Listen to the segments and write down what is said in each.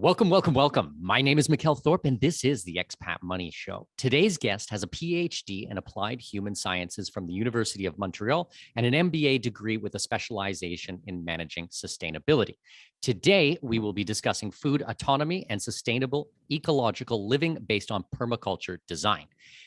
Welcome, welcome, welcome. My name is Mikkel Thorpe, and this is the Expat Money Show. Today's guest has a PhD in applied human sciences from the University of Montreal and an MBA degree with a specialization in managing sustainability. Today, we will be discussing food autonomy and sustainable ecological living based on permaculture design.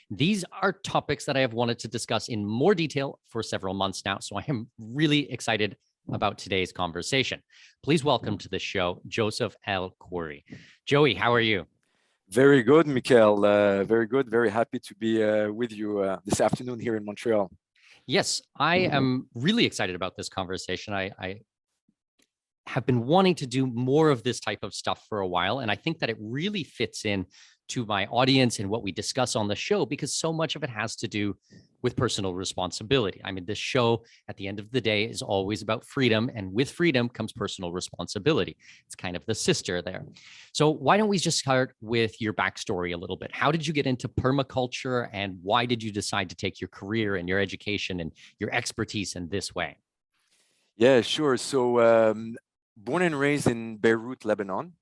These are topics that I have wanted to discuss in more detail for several months now, so I am really excited about today's conversation. Please welcome to the show, Joseph El-Khoury. Joey, how are you? Very good, Mikkel. Very good. Very happy to be with you this afternoon here in Montreal. Yes, I am really excited about this conversation. I have been wanting to do more of this type of stuff for a while, and I think that it really fits in to my audience and what we discuss on the show, because so much of it has to do with personal responsibility. I mean, this show at the end of the day is always about freedom, and with freedom comes personal responsibility. It's kind of the sister there. So why don't we just start with your backstory a little bit? How did you get into permaculture, and why did you decide to take your career and your education and your expertise in this way? Yeah, sure. So born and raised in Beirut, Lebanon.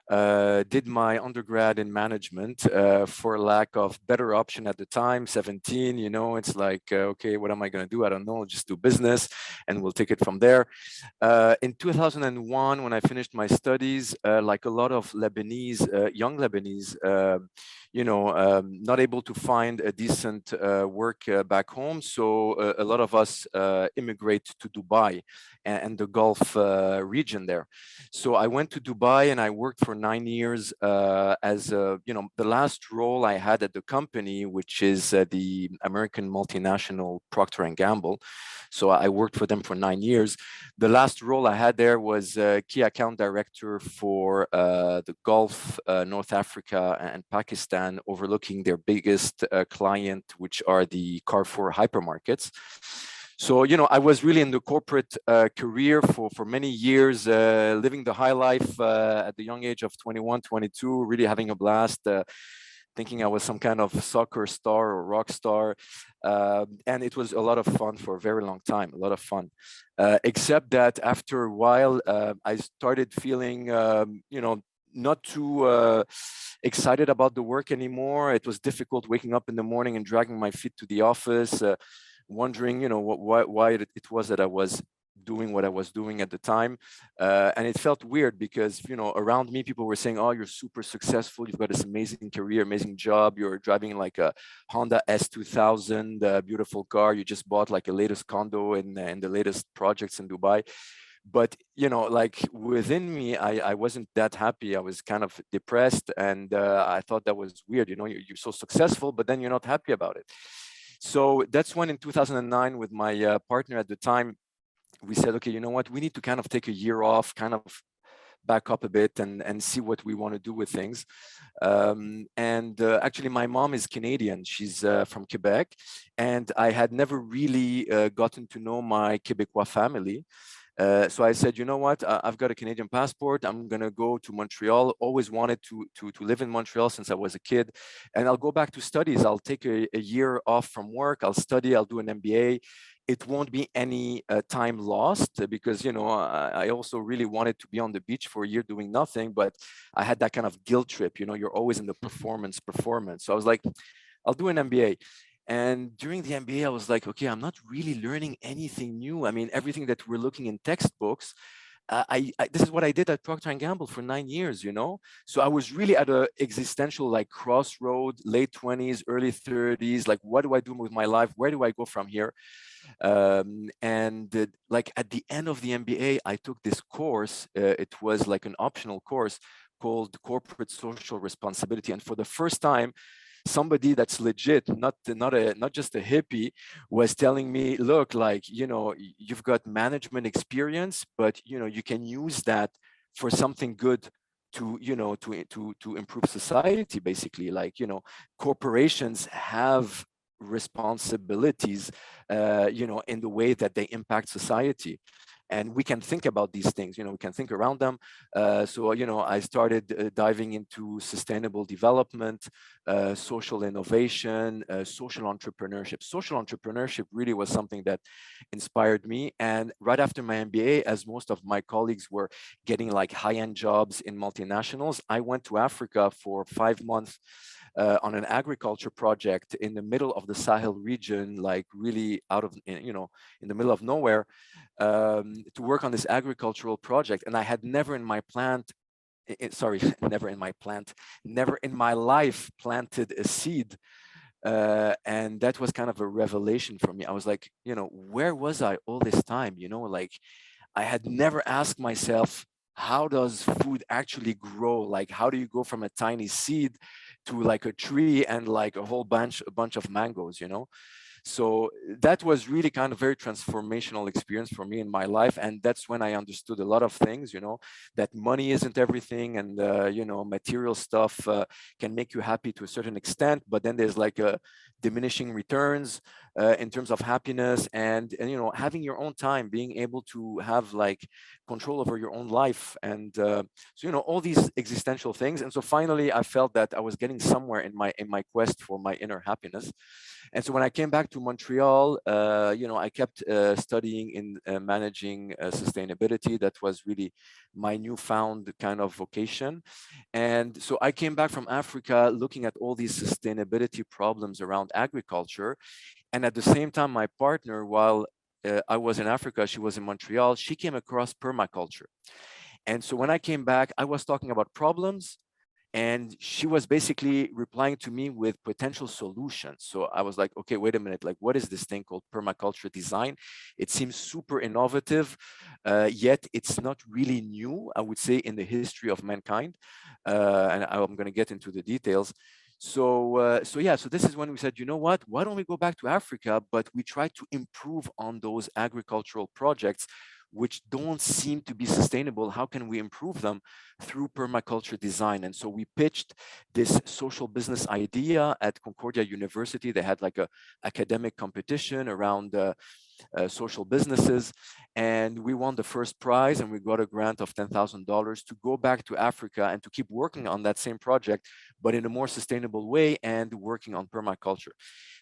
Did my undergrad in management for lack of better option at the time, 17, it's like, okay, what am I going to do? I don't know, just do business and we'll take it from there. In 2001, when I finished my studies, like a lot of Lebanese, young Lebanese, not able to find a decent work back home. So a lot of us immigrate to Dubai and the Gulf region there. So I went to Dubai and I worked for 9 years as the last role I had at the company, which is the American multinational Procter & Gamble. So I worked for them for 9 years. The last role I had there was key account director for the Gulf, North Africa, and Pakistan, overlooking their biggest client, which are the Carrefour hypermarkets. So, I was really in the corporate career for many years, living the high life at the young age of 21, 22, really having a blast, thinking I was some kind of soccer star or rock star. And it was a lot of fun for a very long time, a lot of fun. Except that after a while, I started feeling, not too excited about the work anymore. It was difficult waking up in the morning and dragging my feet to the office, wondering, why it was that I was doing what I was doing at the time. And it felt weird because, around me, people were saying, oh, you're super successful. You've got this amazing career, amazing job. You're driving like a Honda S2000, beautiful car. You just bought like a latest condo in the latest projects in Dubai. But, like within me, I wasn't that happy. I was kind of depressed. And I thought that was weird. You're so successful, but then you're not happy about it. So that's when in 2009 with my partner at the time, we said, okay, you know what, we need to kind of take a year off, kind of back up a bit and see what we want to do with things. Actually, my mom is Canadian. She's from Quebec. And I had never really gotten to know my Quebecois family. So I said, you know what, I've got a Canadian passport. I'm going to go to Montreal. Always wanted to live in Montreal since I was a kid. And I'll go back to studies. I'll take a year off from work. I'll study. I'll do an MBA. It won't be any time lost because, I also really wanted to be on the beach for a year doing nothing. But I had that kind of guilt trip. You're always in the performance. So I was like, I'll do an MBA. And during the MBA, I was like, okay, I'm not really learning anything new. I mean, everything that we're looking in textbooks, this is what I did at Procter & Gamble for 9 years, So I was really at a existential like crossroad, late 20s, early 30s. Like, what do I do with my life? Where do I go from here? Like at the end of the MBA, I took this course. It was like an optional course called Corporate Social Responsibility. And for the first time, somebody that's legit, not just a hippie, was telling me, look, like, you've got management experience, but you can use that for something good to improve society, basically. Like, corporations have responsibilities in the way that they impact society. and we can think about these things, we can think around them. So, I started diving into sustainable development, social innovation, social entrepreneurship. Social entrepreneurship really was something that inspired me. And right after my MBA, as most of my colleagues were getting like high-end jobs in multinationals, I went to Africa for 5 months on an agriculture project in the middle of the Sahel region, like really out of, in the middle of nowhere, to work on this agricultural project. And I had never in my plant, sorry, never in my life planted a seed. And that was kind of a revelation for me. I was like, where was I all this time? Like I had never asked myself, how does food actually grow? Like, how do you go from a tiny seed to like a tree and like a bunch of mangoes, So that was really kind of very transformational experience for me in my life. And that's when I understood a lot of things, that money isn't everything. And, material stuff can make you happy to a certain extent, but then there's like a diminishing returns in terms of happiness and, having your own time, being able to have like control over your own life. And so, all these existential things. And so finally, I felt that I was getting somewhere in my quest for my inner happiness. And so when I came back to Montreal, I kept studying in managing sustainability. That was really my newfound kind of vocation. And so I came back from Africa looking at all these sustainability problems around agriculture. And at the same time, my partner, while I was in Africa, she was in Montreal, she came across permaculture. And so when I came back, I was talking about problems, and she was basically replying to me with potential solutions. So I was like, okay, wait a minute, like what is this thing called permaculture design? It seems super innovative, yet it's not really new, I would say, in the history of mankind. And I'm going to get into the details. So this is when we said, you know what, why don't we go back to Africa, but we try to improve on those agricultural projects which don't seem to be sustainable. How can we improve them through permaculture design? And so we pitched this social business idea at Concordia University. They had like a academic competition around social businesses, and we won the first prize, and we got a grant of $10,000 to go back to Africa and to keep working on that same project, but in a more sustainable way and working on permaculture.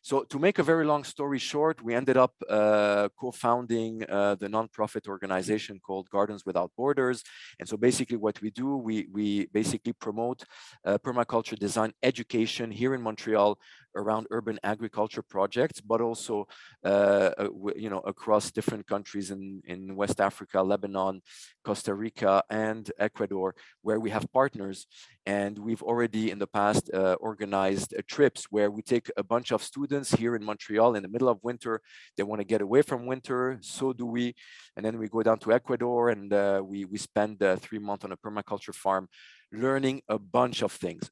So to make a very long story short, we ended up co-founding the nonprofit organization called Gardens Without Borders. And so basically what we do, we basically promote permaculture design education here in Montreal around urban agriculture projects, but also across different countries in West Africa, Lebanon, Costa Rica, and Ecuador, where we have partners. And we've already in the past organized trips where we take a bunch of students here in Montreal in the middle of winter. They want to get away from winter, so do we. And then we go down to Ecuador, and we spend 3 months on a permaculture farm, learning a bunch of things,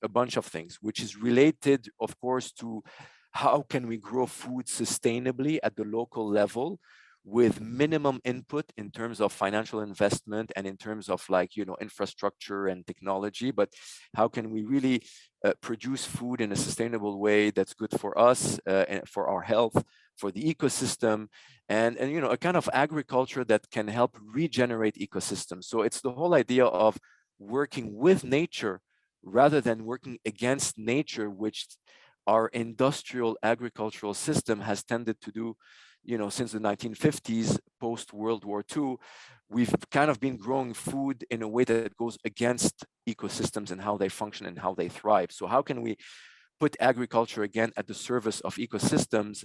which is related, of course, to how can we grow food sustainably at the local level with minimum input in terms of financial investment and in terms of infrastructure and technology, but how can we really produce food in a sustainable way that's good for us and for our health, for the ecosystem, and a kind of agriculture that can help regenerate ecosystems. So it's the whole idea of working with nature rather than working against nature, which our industrial agricultural system has tended to do, since the 1950s, post World War II. We've kind of been growing food in a way that goes against ecosystems and how they function and how they thrive. So how can we put agriculture again at the service of ecosystems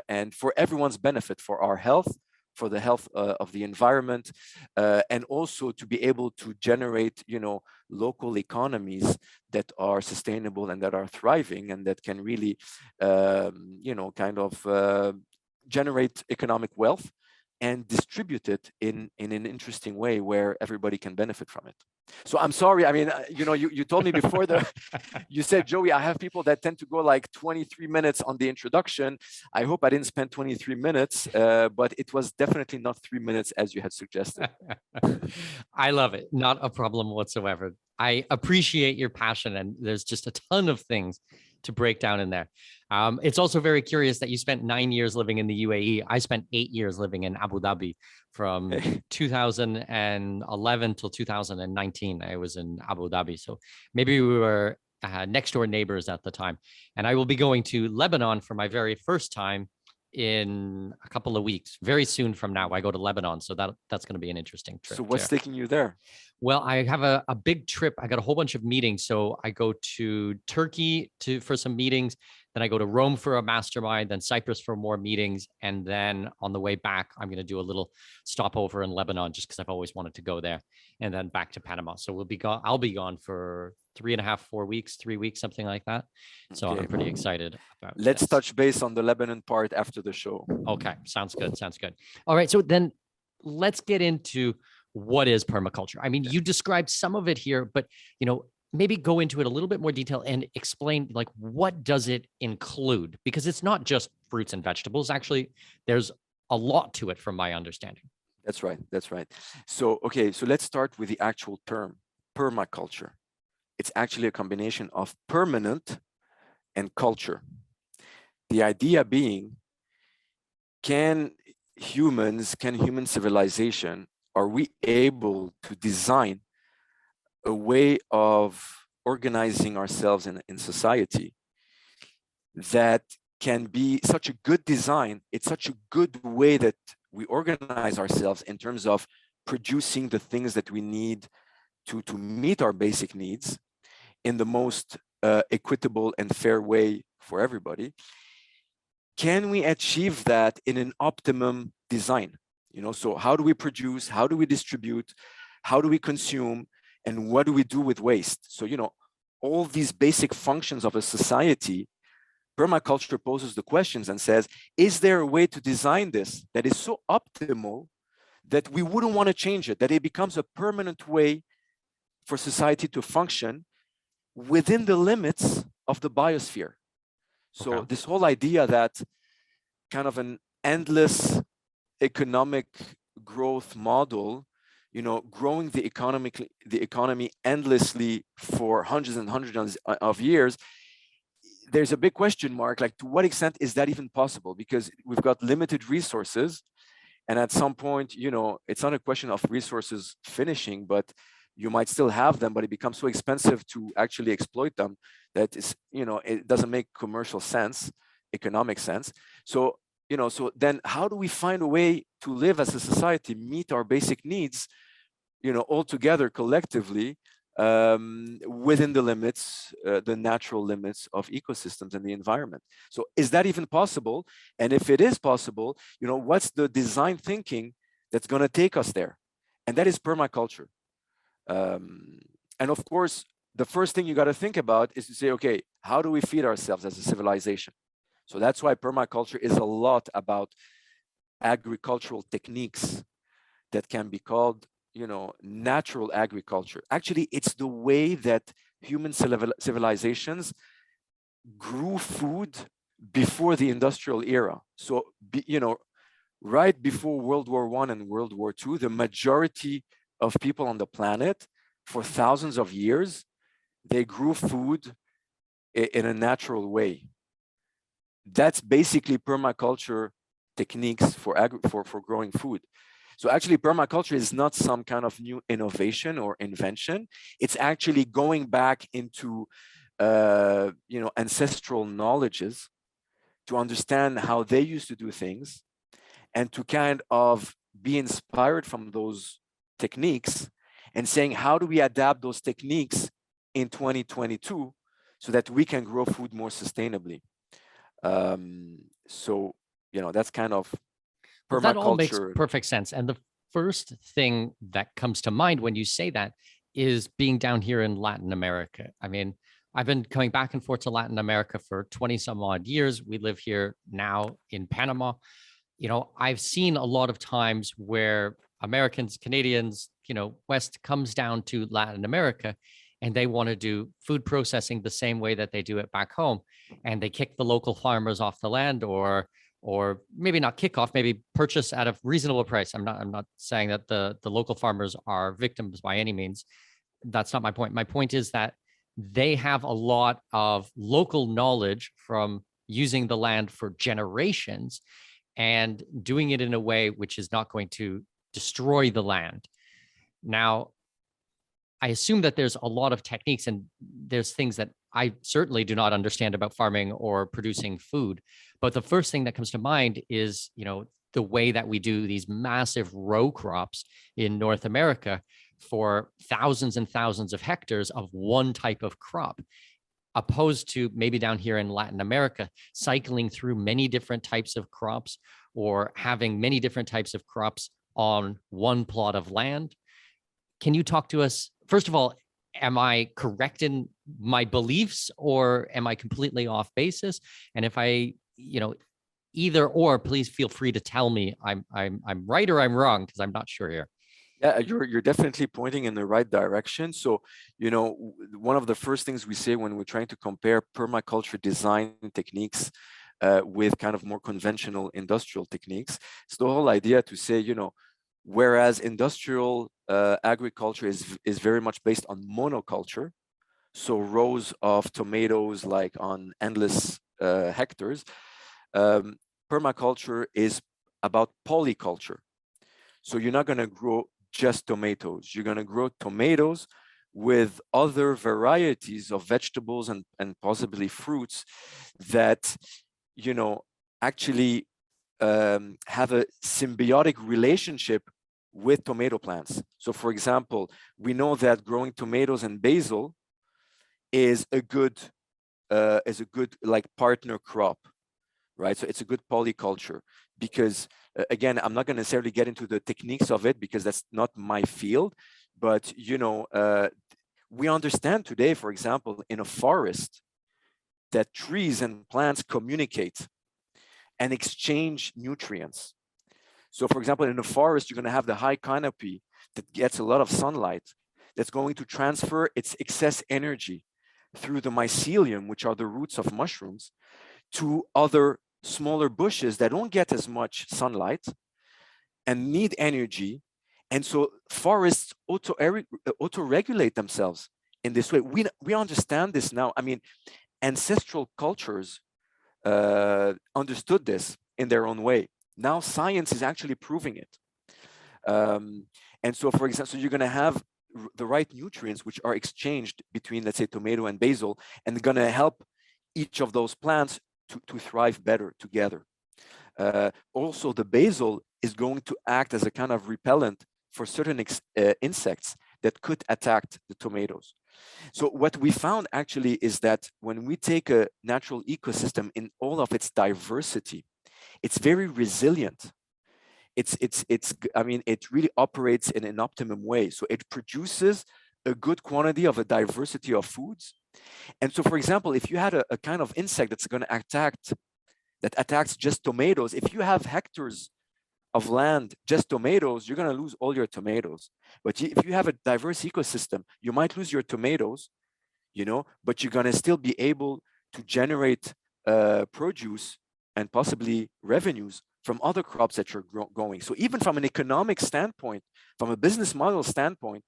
and for everyone's benefit, for our health, for the health of the environment, and also to be able to generate, local economies that are sustainable and that are thriving and that can really, generate economic wealth and distribute it in an interesting way where everybody can benefit from it. So I'm sorry. I mean, you told me before you said, Joey, I have people that tend to go like 23 minutes on the introduction. I hope I didn't spend 23 minutes, but it was definitely not 3 minutes as you had suggested. I love it. Not a problem whatsoever. I appreciate your passion, and there's just a ton of things to break down in there. It's also very curious that you spent 9 years living in the UAE. I spent 8 years living in Abu Dhabi from 2011 till 2019. I was in Abu Dhabi. So maybe we were next door neighbors at the time. And I will be going to Lebanon for my very first time in a couple of weeks. Very soon from now, I go to Lebanon. So that's going to be an interesting trip. So what's taking you there? Well, I have a big trip. I got a whole bunch of meetings. So I go to Turkey for some meetings. Then I go to Rome for a mastermind, then Cyprus for more meetings. And then on the way back, I'm going to do a little stopover in Lebanon just because I've always wanted to go there. And then back to Panama. So I'll be gone for 3.5, 4 weeks, 3 weeks, something like that. So okay. I'm pretty excited about Let's touch base on the Lebanon part after the show. Okay. Sounds good. Sounds good. All right. So then let's get into what is permaculture. I mean, you described some of it here, but maybe go into it a little bit more detail and explain like what does it include? Because it's not just fruits and vegetables. Actually, there's a lot to it from my understanding. That's right. That's right. So, okay, so let's start with the actual term, permaculture. It's actually a combination of permanent and culture. The idea being, can human civilization, are we able to design a way of organizing ourselves in society that can be such a good design? It's such a good way that we organize ourselves in terms of producing the things that we need to meet our basic needs in the most equitable and fair way for everybody. Can we achieve that in an optimum design? So how do we produce? How do we distribute? How do we consume? And what do we do with waste? So, all these basic functions of a society, permaculture poses the questions and says, is there a way to design this that is so optimal that we wouldn't want to change it, that it becomes a permanent way for society to function within the limits of the biosphere? So okay. This whole idea that kind of an endless economic growth model, growing the economy endlessly for hundreds and hundreds of years, there's a big question mark, like to what extent is that even possible? Because we've got limited resources, and at some point, it's not a question of resources finishing, but you might still have them, but it becomes so expensive to actually exploit them that it doesn't make commercial sense, economic sense. So, so then how do we find a way to live as a society, meet our basic needs, all together collectively within the limits, the natural limits of ecosystems and the environment? So is that even possible? And if it is possible, what's the design thinking that's going to take us there? And that is permaculture. And of course, the first thing you got to think about is to say, okay, how do we feed ourselves as a civilization? So that's why permaculture is a lot about agricultural techniques that can be called, natural agriculture. Actually, it's the way that human civilizations grew food before the industrial era. So, right before World War I and World War II, the majority of people on the planet for thousands of years, they grew food in a natural way. That's basically permaculture techniques for growing food. So actually permaculture is not some kind of new innovation or invention. It's actually going back into ancestral knowledges to understand how they used to do things and to kind of be inspired from those techniques and saying, how do we adapt those techniques in 2022 so that we can grow food more sustainably? So, that's kind of permaculture. Well, that all makes perfect sense. And the first thing that comes to mind when you say that is being down here in Latin America. I mean, I've been coming back and forth to Latin America for 20 some odd years. We live here now in Panama. I've seen a lot of times where Americans, Canadians, West comes down to Latin America and they want to do food processing the same way that they do it back home. And they kick the local farmers off the land, or maybe not kick off, maybe purchase at a reasonable price. I'm not saying that the local farmers are victims by any means. That's not my point. My point is that they have a lot of local knowledge from using the land for generations and doing it in a way which is not going to destroy the land. Now, I assume that there's a lot of techniques and there's things that I certainly do not understand about farming or producing food. But the first thing that comes to mind is, the way that we do these massive row crops in North America for thousands and thousands of hectares of one type of crop, opposed to maybe down here in Latin America, cycling through many different types of crops or having many different types of crops on one plot of land. Can you talk to us? First of all, am I correct in my beliefs or am I completely off basis? And if I, either or, please feel free to tell me I'm right or I'm wrong, because I'm not sure here. Yeah, you're definitely pointing in the right direction. So, one of the first things we say when we're trying to compare permaculture design techniques with kind of more conventional industrial techniques, it's the whole idea to say, whereas industrial agriculture is very much based on monoculture, so rows of tomatoes like on endless hectares, permaculture is about polyculture. So you're not going to grow just tomatoes. You're going to grow tomatoes with other varieties of vegetables and possibly fruits that, actually have a symbiotic relationship with tomato plants. So for example, we know that growing tomatoes and basil is a good like partner crop, right? So it's a good polyculture because again, I'm not going to necessarily get into the techniques of it because that's not my field, but we understand today, for example, in a forest that trees and plants communicate and exchange nutrients. So for example, in a forest, you're going to have the high canopy that gets a lot of sunlight that's going to transfer its excess energy through the mycelium, which are the roots of mushrooms, to other smaller bushes that don't get as much sunlight and need energy. And so forests auto-regulate themselves in this way. We understand this now. I mean, ancestral cultures understood this in their own way. Now science is actually proving it. And so, for example, so you're going to have the right nutrients which are exchanged between, let's say, tomato and basil, and going to help each of those plants to thrive better together. Also, the basil is going to act as a kind of repellent for certain insects that could attack the tomatoes. So what we found actually is that when we take a natural ecosystem in all of its diversity, it's very resilient. I mean, it really operates in an optimum way. So it produces a good quantity of a diversity of foods. And so, for example, if you had a kind of insect that's going to attacks just tomatoes, if you have hectares of land, just tomatoes, you're going to lose all your tomatoes. But if you have a diverse ecosystem, you might lose your tomatoes, but you're going to still be able to generate produce and possibly revenues from other crops that you're growing. So even from an economic standpoint, from a business model standpoint,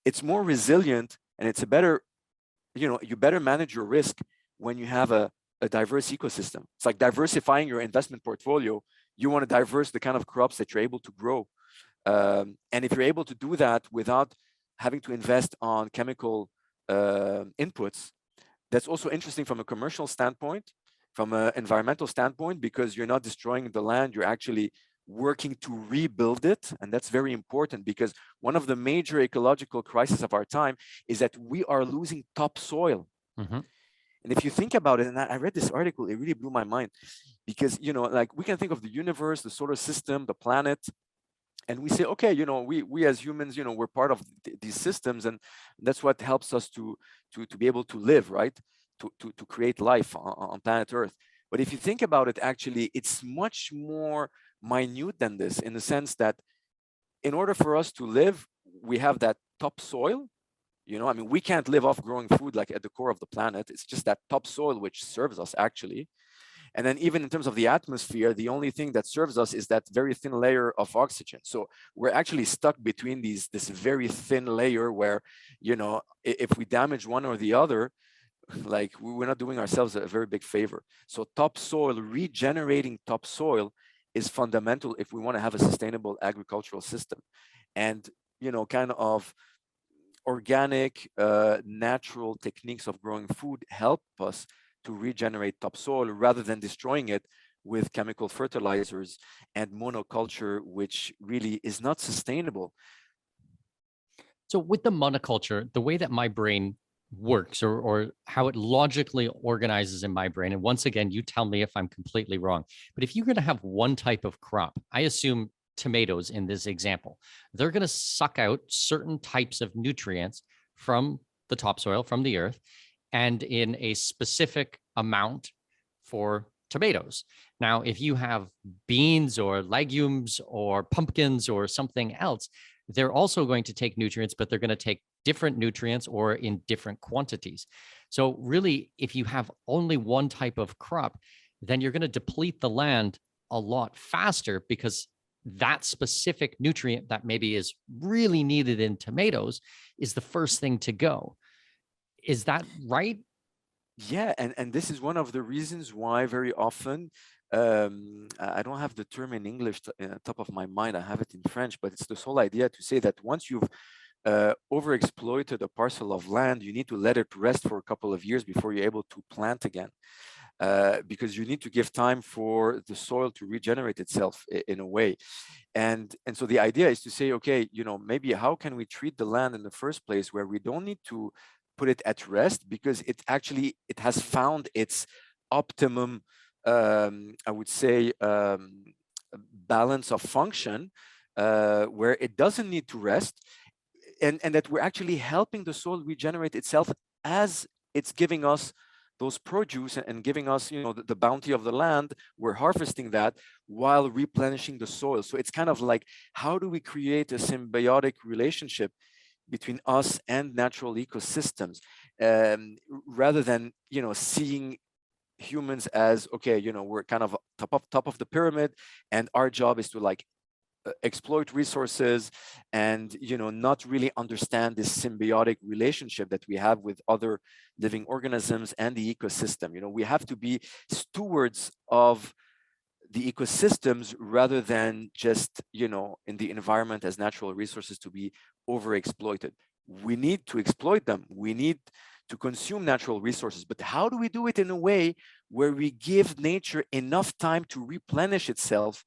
it's more resilient and it's a better, you better manage your risk when you have a diverse ecosystem. It's like diversifying your investment portfolio. You want to diverse the kind of crops that you're able to grow. And if you're able to do that without having to invest on chemical inputs, that's also interesting from a commercial standpoint, from an environmental standpoint, because you're not destroying the land, you're actually working to rebuild it. And that's very important because one of the major ecological crises of our time is that we are losing topsoil. Mm-hmm. And if you think about it, and I read this article, it really blew my mind because, like we can think of the universe, the solar system, the planet, and we say, okay, we as humans, we're part of these systems, and that's what helps us to be able to live, right? To create life on planet Earth. But if you think about it, actually, it's much more minute than this in the sense that in order for us to live, we have that topsoil. I mean, we can't live off growing food like at the core of the planet. It's just that topsoil which serves us actually. And then even in terms of the atmosphere, the only thing that serves us is that very thin layer of oxygen. So we're actually stuck between this very thin layer where, if we damage one or the other, like we're not doing ourselves a very big favor. So topsoil, regenerating topsoil is fundamental if we want to have a sustainable agricultural system. And, kind of organic, natural techniques of growing food help us to regenerate topsoil rather than destroying it with chemical fertilizers and monoculture, which really is not sustainable. So with the monoculture, the way that my brain works, or how it logically organizes in my brain, and once again, you tell me if I'm completely wrong, but if you're going to have one type of crop, I assume tomatoes in this example, they're going to suck out certain types of nutrients from the topsoil, from the earth, and in a specific amount for tomatoes. Now, if you have beans or legumes or pumpkins or something else, they're also going to take nutrients, but they're going to take different nutrients or in different quantities. So really, if you have only one type of crop, then you're going to deplete the land a lot faster, because that specific nutrient that maybe is really needed in tomatoes is the first thing to go. Is that right? Yeah, and this is one of the reasons why very often, I don't have the term in English top of my mind, I have it in French, but it's this whole idea to say that once you've overexploited a parcel of land, you need to let it rest for a couple of years before you're able to plant again. Because you need to give time for the soil to regenerate itself in a way. And so the idea is to say, okay, maybe how can we treat the land in the first place where we don't need to put it at rest, because it has found its optimum, I would say, balance of function, where it doesn't need to rest, and that we're actually helping the soil regenerate itself as it's giving us those produce and giving us, the bounty of the land. We're harvesting that while replenishing the soil. So it's kind of like, how do we create a symbiotic relationship between us and natural ecosystems, rather than, seeing humans as, okay, we're kind of top of the pyramid, and our job is to like exploit resources and, not really understand this symbiotic relationship that we have with other living organisms and the ecosystem. We have to be stewards of the ecosystems rather than just, in the environment as natural resources to be overexploited. We need to exploit them. We need to consume natural resources, but how do we do it in a way where we give nature enough time to replenish itself?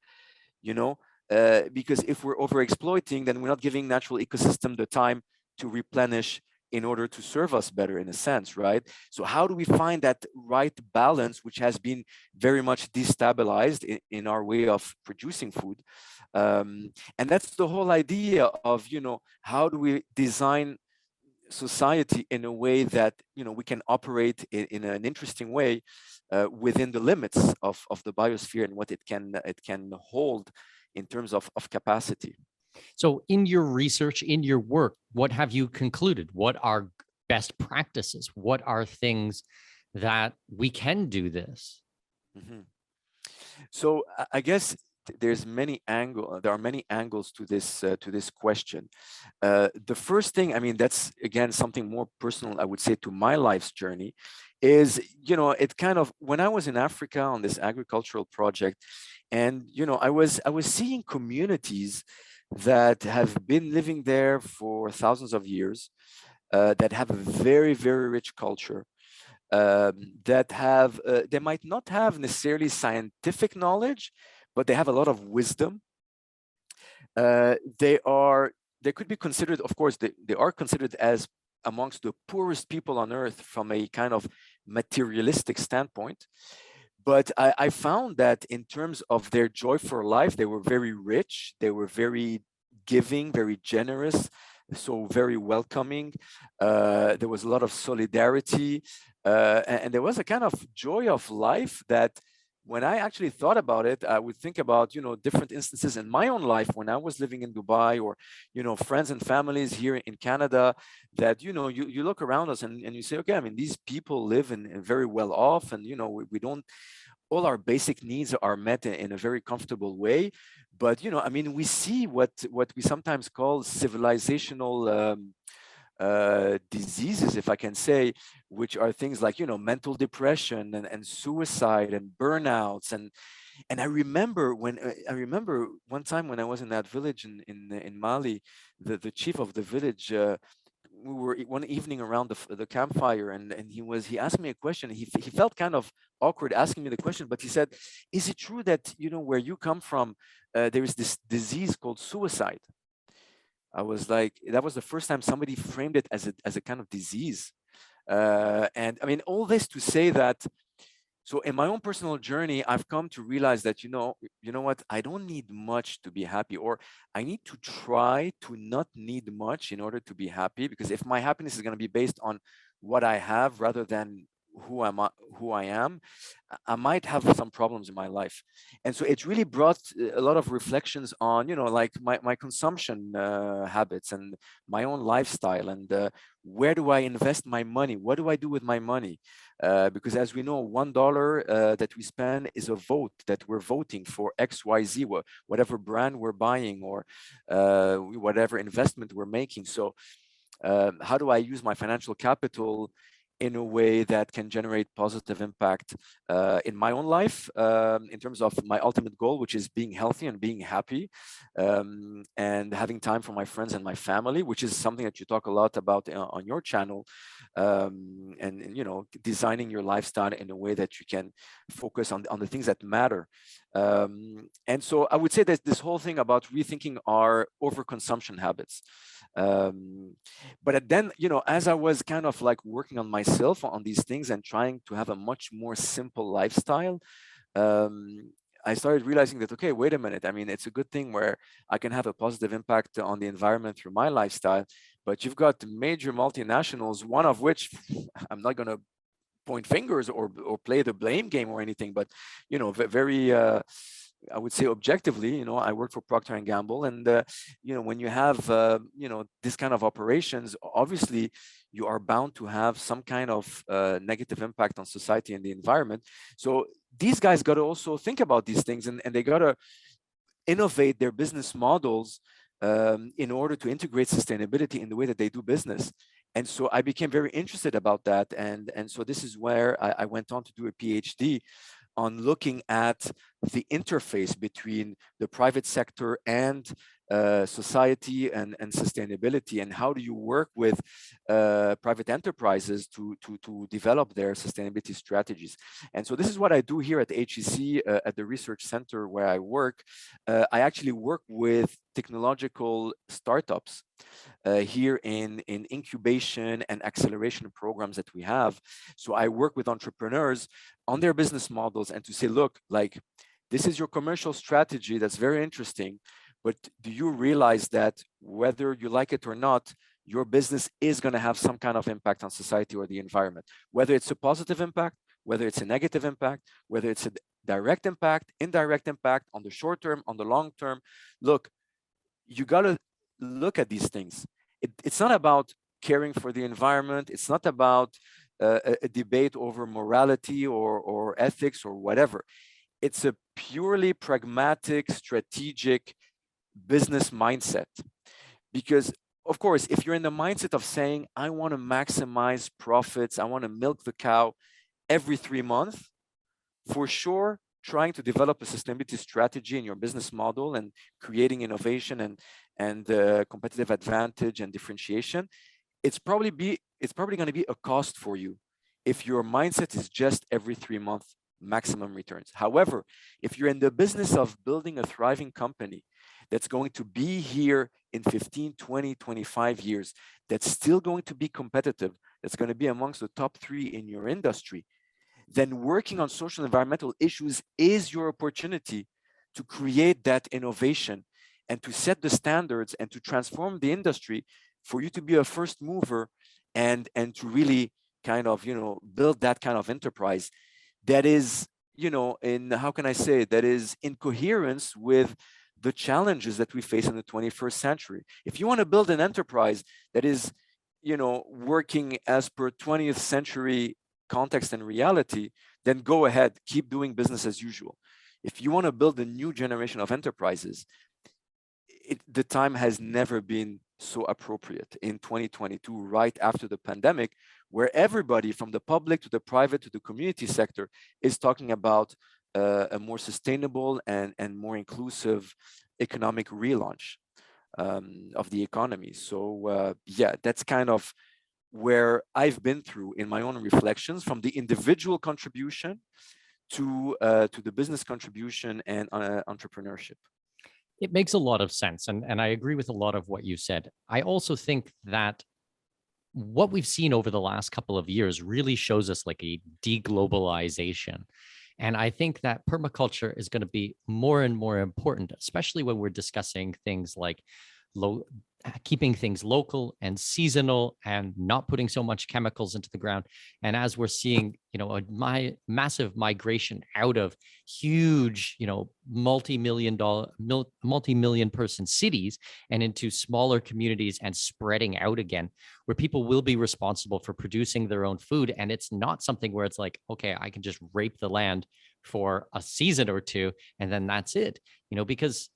Because if we're overexploiting, then we're not giving natural ecosystem the time to replenish in order to serve us better, in a sense, right? So how do we find that right balance, which has been very much destabilized in our way of producing food? And that's the whole idea of, how do we design society in a way that, we can operate in an interesting way within the limits of the biosphere and what it can hold in terms of capacity. So in your research, in your work, what have you concluded? What are best practices? What are things that we can do this? Mm-hmm. So I guess there are many angles to this question. The first thing, I mean, that's again something more personal, I would say, to my life's journey, is, it kind of, when I was in Africa on this agricultural project, and I was seeing communities that have been living there for thousands of years, that have a very, very rich culture, that have they might not have necessarily scientific knowledge, but they have a lot of wisdom. They could be considered, of course, they are considered as amongst the poorest people on earth from a kind of materialistic standpoint. But I found that in terms of their joy for life, they were very rich, they were very giving, very generous, so very welcoming. There was a lot of solidarity, and there was a kind of joy of life that, when I actually thought about it, I would think about, different instances in my own life when I was living in Dubai, or, friends and families here in Canada, that, you look around us and you say, okay, I mean, these people live in very well off, and, we don't all our basic needs are met in a very comfortable way. But, I mean, we see what we sometimes call civilizational diseases, if I can say, which are things like, mental depression and suicide and burnouts. And I remember one time when I was in that village in Mali, the chief of the village, we were one evening around the campfire, and he asked me a question. He felt kind of awkward asking me the question, but he said, "Is it true that where you come from, there is this disease called suicide?" I was like, that was the first time somebody framed it as a kind of disease. And I mean, all this to say that, so in my own personal journey, I've come to realize that, you know what, I don't need much to be happy, or I need to try to not need much in order to be happy. Because if my happiness is going to be based on what I have rather than who I am, I might have some problems in my life. And so it really brought a lot of reflections on, like my consumption habits and my own lifestyle, and where do I invest my money? What do I do with my money? Because as we know, $1 that we spend is a vote that we're voting for XYZ, whatever brand we're buying, or whatever investment we're making. So how do I use my financial capital in a way that can generate positive impact in my own life, in terms of my ultimate goal, which is being healthy and being happy, and having time for my friends and my family, which is something that you talk a lot about on your channel, and designing your lifestyle in a way that you can focus on the things that matter. And so I would say that this whole thing about rethinking our overconsumption habits. But then, as I was kind of like working on myself on these things and trying to have a much more simple lifestyle, I started realizing that, okay, wait a minute. I mean, it's a good thing where I can have a positive impact on the environment through my lifestyle, but you've got major multinationals, one of which I'm not going to point fingers or play the blame game or anything, but very I would say objectively, I work for Procter and Gamble, and when you have this kind of operations, obviously you are bound to have some kind of negative impact on society and the environment. So these guys got to also think about these things, and they got to innovate their business models in order to integrate sustainability in the way that they do business. And so I became very interested about that, and so this is where I went on to do a PhD on looking at the interface between the private sector and society and sustainability, and how do you work with private enterprises to develop their sustainability strategies. And so this is what I do here at HEC, at the research center where I work. I actually work with technological startups here in incubation and acceleration programs that we have. So I work with entrepreneurs on their business models, and to say, look, like, this is your commercial strategy, that's very interesting, but do you realize that whether you like it or not, your business is going to have some kind of impact on society or the environment, whether it's a positive impact, whether it's a negative impact, whether it's a direct impact, indirect impact, on the short term, on the long term. Look, you got to look at these things. It's not about caring for the environment. It's not about a debate over morality or ethics or whatever. It's a purely pragmatic, strategic business mindset. Because, of course, if you're in the mindset of saying, I want to maximize profits, I want to milk the cow every 3 months, for sure, trying to develop a sustainability strategy in your business model and creating innovation and competitive advantage and differentiation, it's probably going to be a cost for you if your mindset is just every 3 months maximum returns. However, if you're in the business of building a thriving company that's going to be here in 15, 20, 25 years, that's still going to be competitive, that's going to be amongst the top 3 in your industry, then working on social environmental issues is your opportunity to create that innovation and to set the standards and to transform the industry for you to be a first mover and to really kind of, build that kind of enterprise that is, how can I say, that is in coherence with the challenges that we face in the 21st century. If you want to build an enterprise that is, working as per 20th century context and reality, then go ahead, keep doing business as usual. If you want to build a new generation of enterprises, the time has never been so appropriate in 2022, right after the pandemic, where everybody from the public to the private to the community sector is talking about a more sustainable and more inclusive economic relaunch of the economy. So yeah, that's kind of where I've been through in my own reflections, from the individual contribution to the business contribution and entrepreneurship. It makes a lot of sense. And I agree with a lot of what you said. I also think that what we've seen over the last couple of years really shows us like a deglobalization. And I think that permaculture is going to be more and more important, especially when we're discussing things like low, keeping things local and seasonal and not putting so much chemicals into the ground. And as we're seeing, a massive migration out of huge, multi-million person cities and into smaller communities and spreading out again, where people will be responsible for producing their own food. And it's not something where it's like, okay, I can just rape the land for a season or two and then that's it, because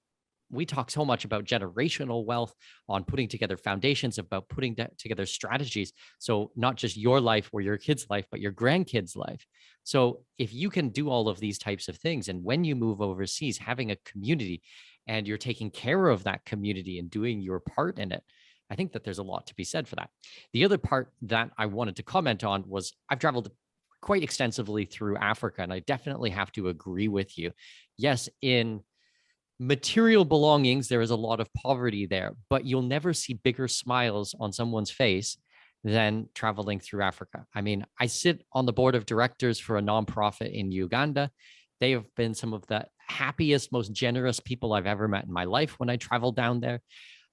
we talk so much about generational wealth, on putting together foundations, about putting together strategies. So not just your life or your kid's life, but your grandkids' life. So if you can do all of these types of things, and when you move overseas, having a community and you're taking care of that community and doing your part in it, I think that there's a lot to be said for that. The other part that I wanted to comment on was I've traveled quite extensively through Africa, and I definitely have to agree with you. Yes, in material belongings, there is a lot of poverty there, but you'll never see bigger smiles on someone's face than traveling through Africa. I mean, I sit on the board of directors for a nonprofit in Uganda. They have been some of the happiest, most generous people I've ever met in my life when I traveled down there.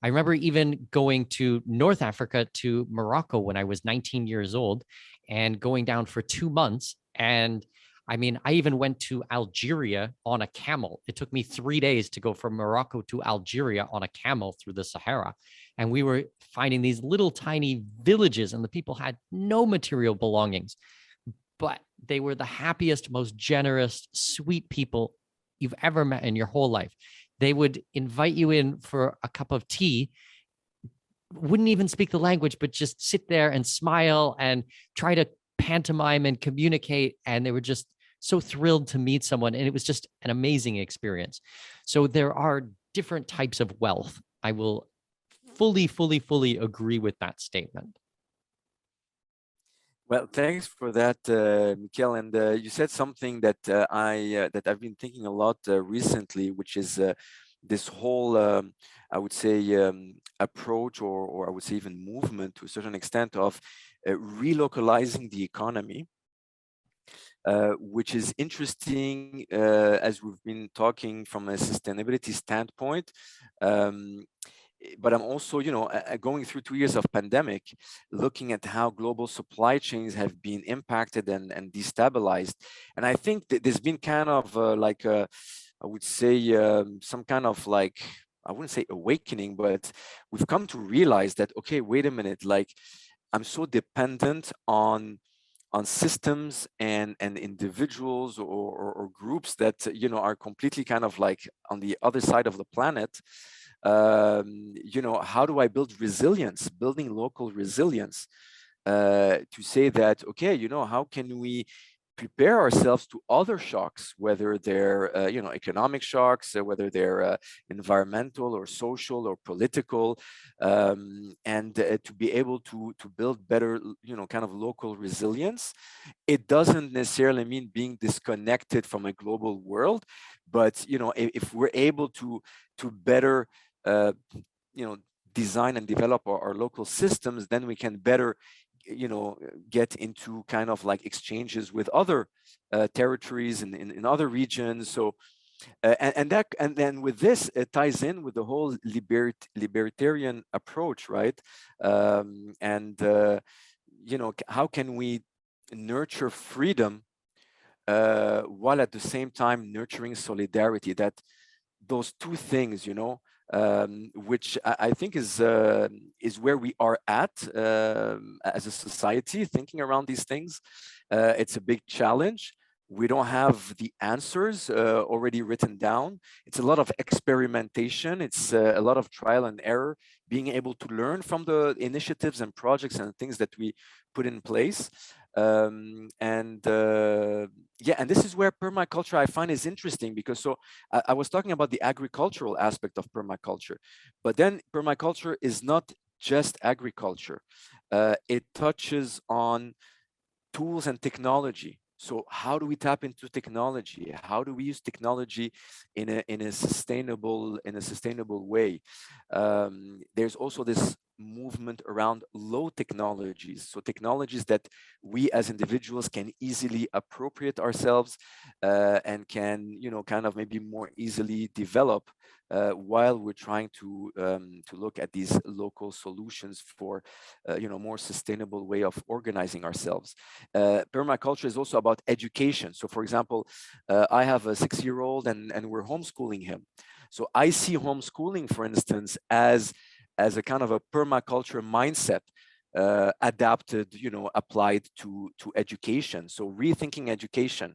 I remember even going to North Africa, to Morocco, when I was 19 years old, and going down for 2 months. And I mean, I even went to Algeria on a camel. It took me 3 days to go from Morocco to Algeria on a camel through the Sahara. And we were finding these little tiny villages, and the people had no material belongings, but they were the happiest, most generous, sweet people you've ever met in your whole life. They would invite you in for a cup of tea, wouldn't even speak the language, but just sit there and smile and try to pantomime and communicate. And they were just so thrilled to meet someone. And it was just an amazing experience. So there are different types of wealth. I will fully agree with that statement. Well, thanks for that, Mikhail. And you said something that that I've been thinking a lot recently, which is this whole, I would say, approach, or I would say even movement to a certain extent, of relocalizing the economy, which is interesting as we've been talking from a sustainability standpoint. But I'm also, going through 2 years of pandemic, looking at how global supply chains have been impacted and destabilized. And I think that there's been kind of like I would say some kind of like, I wouldn't say awakening, but we've come to realize that, okay, wait a minute, like I'm so dependent on systems and individuals or groups that are completely kind of like on the other side of the planet. How do I build resilience, building local resilience, to say that, okay, how can we prepare ourselves to other shocks, whether they're economic shocks, whether they're environmental or social or political, and to be able to build better kind of local resilience. It doesn't necessarily mean being disconnected from a global world, but if we're able to better design and develop our local systems, then we can better get into kind of like exchanges with other territories in other regions. So and then with this, it ties in with the whole libertarian approach, right? And how can we nurture freedom while at the same time nurturing solidarity? That those two things, which I think is where we are at as a society, thinking around these things. It's a big challenge. We don't have the answers already written down. It's a lot of experimentation. It's a lot of trial and error, being able to learn from the initiatives and projects and things that we put in place. Yeah, and this is where permaculture I find is interesting, because so I was talking about the agricultural aspect of permaculture, but then permaculture is not just agriculture. It touches on tools and technology. So how do we tap into technology? How do we use technology in a sustainable way? There's also this movement around low technologies. So technologies that we as individuals can easily appropriate ourselves and can, kind of maybe more easily develop while we're trying to look at these local solutions for, more sustainable way of organizing ourselves. Permaculture is also about education. So for example, I have a 6-year-old and we're homeschooling him. So I see homeschooling, for instance, as a kind of a permaculture mindset adapted, applied to education. So rethinking education,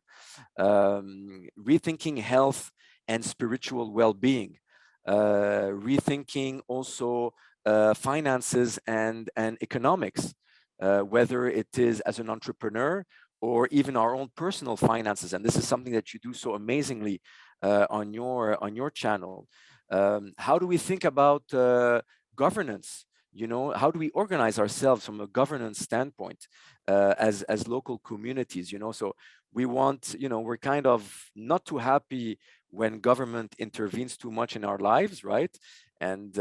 rethinking health and spiritual well-being, rethinking also finances and economics, whether it is as an entrepreneur or even our own personal finances. And this is something that you do so amazingly on your channel. How do we think about governance? How do we organize ourselves from a governance standpoint as local communities? So we want, we're kind of not too happy when government intervenes too much in our lives, right? And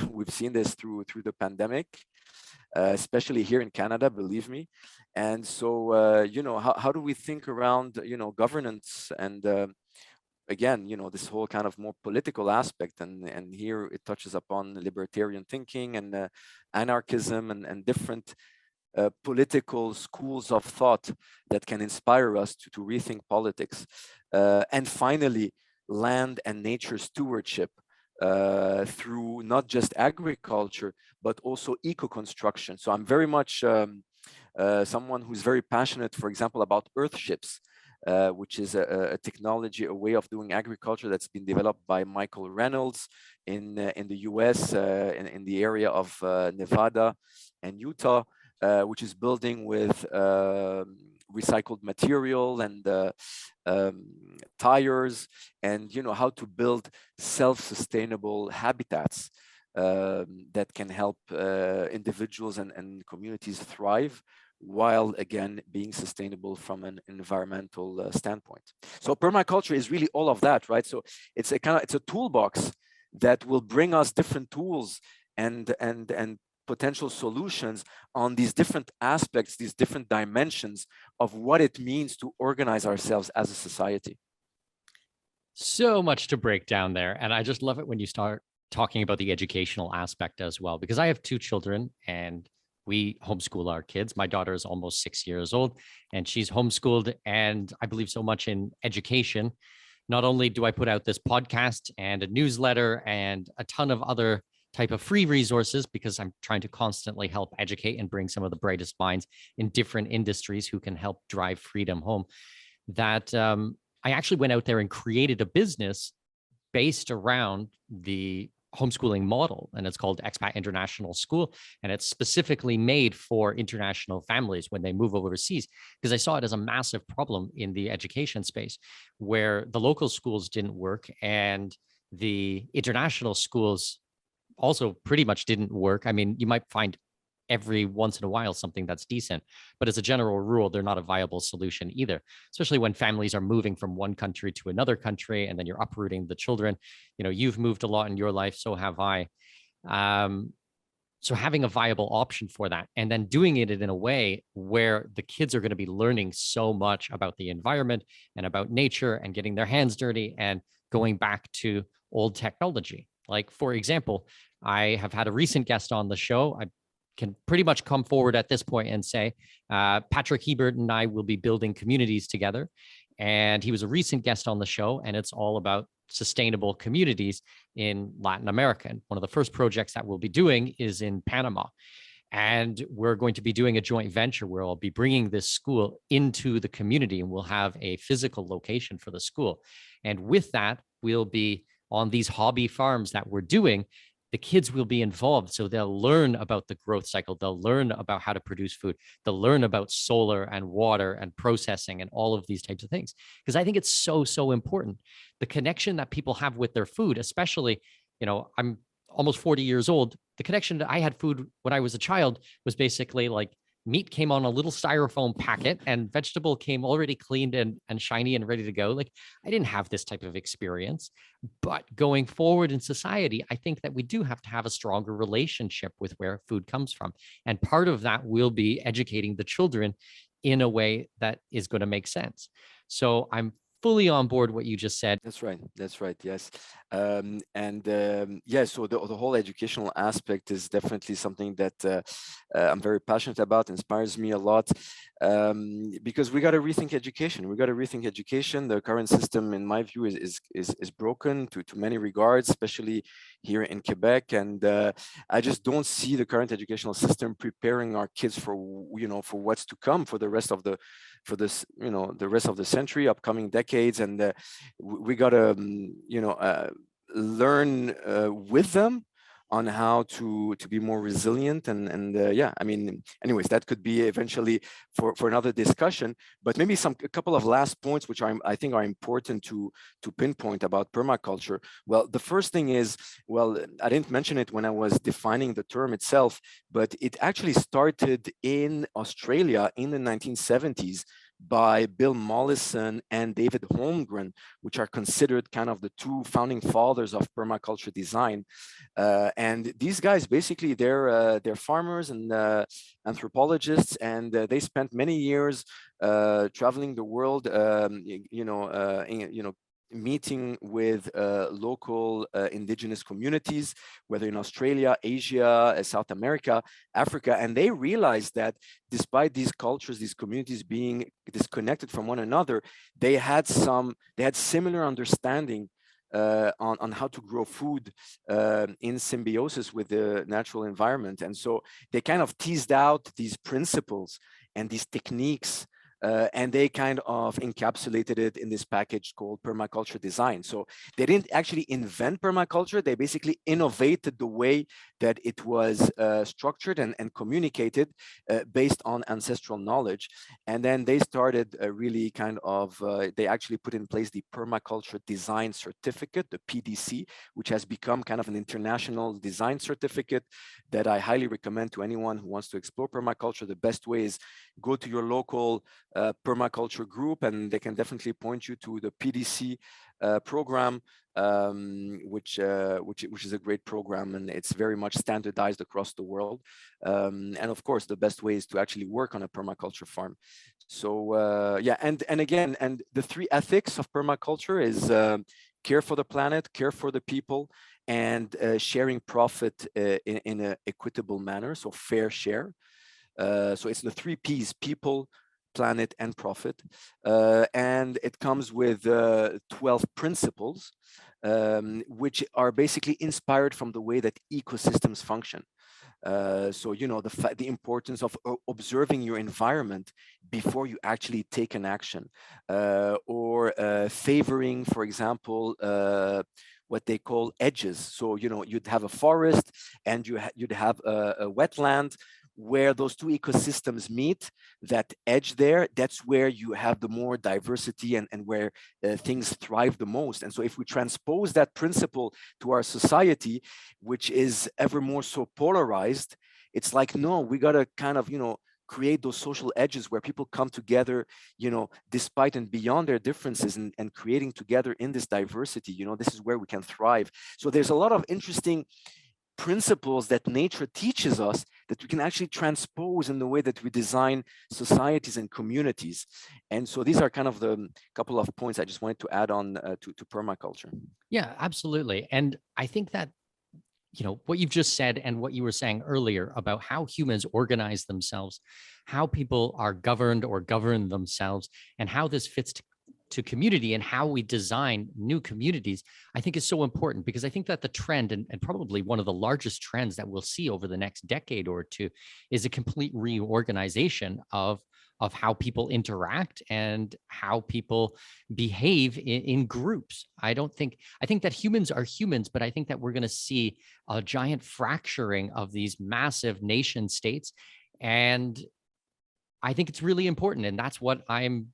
we've seen this through the pandemic, especially here in Canada, believe me. And so, how do we think around, governance and again, this whole kind of more political aspect, and here it touches upon libertarian thinking and anarchism and different political schools of thought that can inspire us to rethink politics. And finally, land and nature stewardship through not just agriculture, but also eco-construction. So I'm very much someone who's very passionate, for example, about earthships, which is a technology, a way of doing agriculture that's been developed by Michael Reynolds in the US, in the area of Nevada and Utah, which is building with recycled material and tires, and how to build self-sustainable habitats that can help individuals and communities thrive, while again being sustainable from an environmental standpoint. So permaculture is really all of that, right? So it's a toolbox that will bring us different tools and potential solutions on these different aspects, these different dimensions of what it means to organize ourselves as a society. So much to break down there. And I just love it when you start talking about the educational aspect as well, because I have 2 children and we homeschool our kids. My daughter is almost 6 years old and she's homeschooled. And I believe so much in education. Not only do I put out this podcast and a newsletter and a ton of other type of free resources, because I'm trying to constantly help educate and bring some of the brightest minds in different industries who can help drive freedom home, that I actually went out there and created a business based around the homeschooling model, and it's called Expat International School, and it's specifically made for international families when they move overseas, because I saw it as a massive problem in the education space where the local schools didn't work and the international schools also pretty much didn't work. I mean, you might find every once in a while something that's decent, but as a general rule, they're not a viable solution either, especially when families are moving from one country to another country and then you're uprooting the children. You've moved a lot in your life, so have I. So having a viable option for that, and then doing it in a way where the kids are going to be learning so much about the environment and about nature and getting their hands dirty and going back to old technology. Like, for example, I have had a recent guest on the show. I can pretty much come forward at this point and say, Patrick Hebert and I will be building communities together. And he was a recent guest on the show, and it's all about sustainable communities in Latin America. And one of the first projects that we'll be doing is in Panama. And we're going to be doing a joint venture where I'll be bringing this school into the community, and we'll have a physical location for the school. And with that, we'll be on these hobby farms that we're doing. The kids will be involved. So they'll learn about the growth cycle. They'll learn about how to produce food. They'll learn about solar and water and processing and all of these types of things. Because I think it's so, so important. The connection that people have with their food, especially, I'm almost 40 years old. The connection that I had food when I was a child was basically like meat came on a little styrofoam packet and vegetable came already cleaned and shiny and ready to go. Like I didn't have this type of experience, but going forward in society, I think that we do have to have a stronger relationship with where food comes from. And part of that will be educating the children in a way that is going to make sense. So I'm fully on board what you just said. That's right. That's right. Yes. Yeah, so the whole educational aspect is definitely something that I'm very passionate about, inspires me a lot, because we got to rethink education. We got to rethink education. The current system, in my view, is broken to many regards, especially here in Quebec. And I just don't see the current educational system preparing our kids for, for what's to come for the rest of the century, upcoming decades. And we got to learn with them on how to be more resilient. And yeah, I mean, anyways, that could be eventually for another discussion, but maybe a couple of last points which I think are important to pinpoint about permaculture. Well, the first thing is, well, I didn't mention it when I was defining the term itself, but it actually started in Australia in the 1970s by Bill Mollison and David Holmgren, which are considered kind of the two founding fathers of permaculture design. And these guys, basically, they're farmers and anthropologists, and they spent many years traveling the world, meeting with local indigenous communities, whether in Australia, Asia, South America, Africa, and they realized that despite these cultures, these communities being disconnected from one another, they had similar understanding on how to grow food in symbiosis with the natural environment. And so they kind of teased out these principles and these techniques, and they kind of encapsulated it in this package called permaculture design. So they didn't actually invent permaculture. They basically innovated the way that it was structured and communicated based on ancestral knowledge. And then they started really kind of, they actually put in place the permaculture design certificate, the PDC, which has become kind of an international design certificate that I highly recommend to anyone who wants to explore permaculture. The best way is go to your local permaculture group, and they can definitely point you to the PDC program, which is a great program, and it's very much standardized across the world. And of course, the best way is to actually work on a permaculture farm. So yeah, and again, and the three ethics of permaculture is care for the planet, care for the people, and sharing profit in an equitable manner, so fair share. So it's the three P's: people, planet, and profit. And it comes with 12 principles, which are basically inspired from the way that ecosystems function. So, the importance of observing your environment before you actually take an action, or favoring, for example, what they call edges. So, you'd have a forest and you'd have a wetland where those two ecosystems meet, that edge there, that's where you have the more diversity and where things thrive the most. And so if we transpose that principle to our society, which is ever more so polarized, it's like, no, we got to kind of, create those social edges where people come together, despite and beyond their differences, and creating together in this diversity, this is where we can thrive. So there's a lot of interesting principles that nature teaches us that we can actually transpose in the way that we design societies and communities. And so these are kind of the couple of points I just wanted to add on to permaculture. Yeah, absolutely. And I think that what you've just said and what you were saying earlier about how humans organize themselves, how people are governed or govern themselves, and how this fits to community and how we design new communities, I think is so important, because I think that the trend, and probably one of the largest trends that we'll see over the next decade or two, is a complete reorganization of how people interact and how people behave in groups. I think that humans are humans, but I think that we're going to see a giant fracturing of these massive nation states. And I think it's really important. And that's what I'm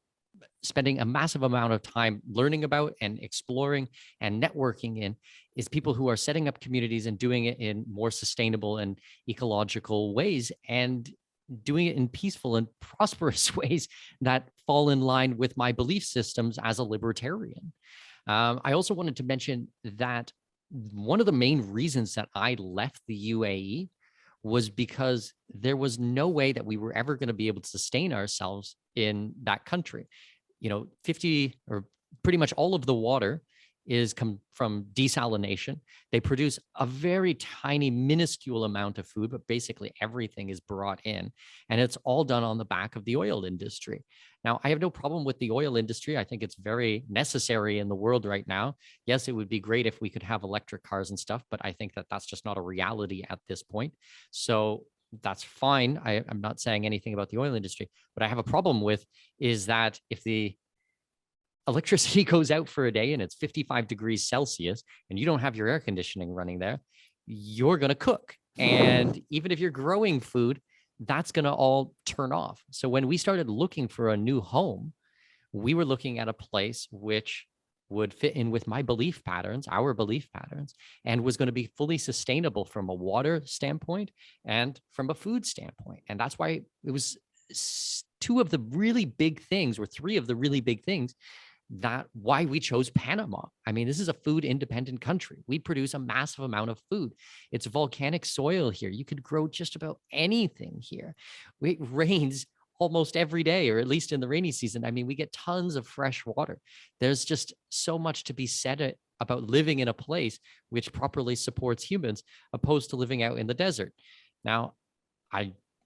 spending a massive amount of time learning about and exploring and networking in, is people who are setting up communities and doing it in more sustainable and ecological ways, and doing it in peaceful and prosperous ways that fall in line with my belief systems as a libertarian. I also wanted to mention that one of the main reasons that I left the UAE was because there was no way that we were ever going to be able to sustain ourselves in that country. 50 or pretty much all of the water is come from desalination. They produce a very tiny, minuscule amount of food, but basically everything is brought in, and it's all done on the back of the oil industry. Now, I have no problem with the oil industry. I think it's very necessary in the world right now. Yes, it would be great if we could have electric cars and stuff, but I think that that's just not a reality at this point. So that's fine. I'm not saying anything about the oil industry. What I have a problem with is that if the electricity goes out for a day and it's 55 degrees Celsius and you don't have your air conditioning running there, you're going to cook. And even if you're growing food, that's going to all turn off. So when we started looking for a new home, we were looking at a place which would fit in with my belief patterns, our belief patterns, and was going to be fully sustainable from a water standpoint and from a food standpoint. And that's why it was two of the really big things, or three of the really big things, that why we chose Panama. I mean, this is a food independent country. We produce a massive amount of food. It's volcanic soil here. You could grow just about anything here. It rains almost every day, or at least in the rainy season. I mean, we get tons of fresh water. There's just so much to be said about living in a place which properly supports humans, opposed to living out in the desert. Now,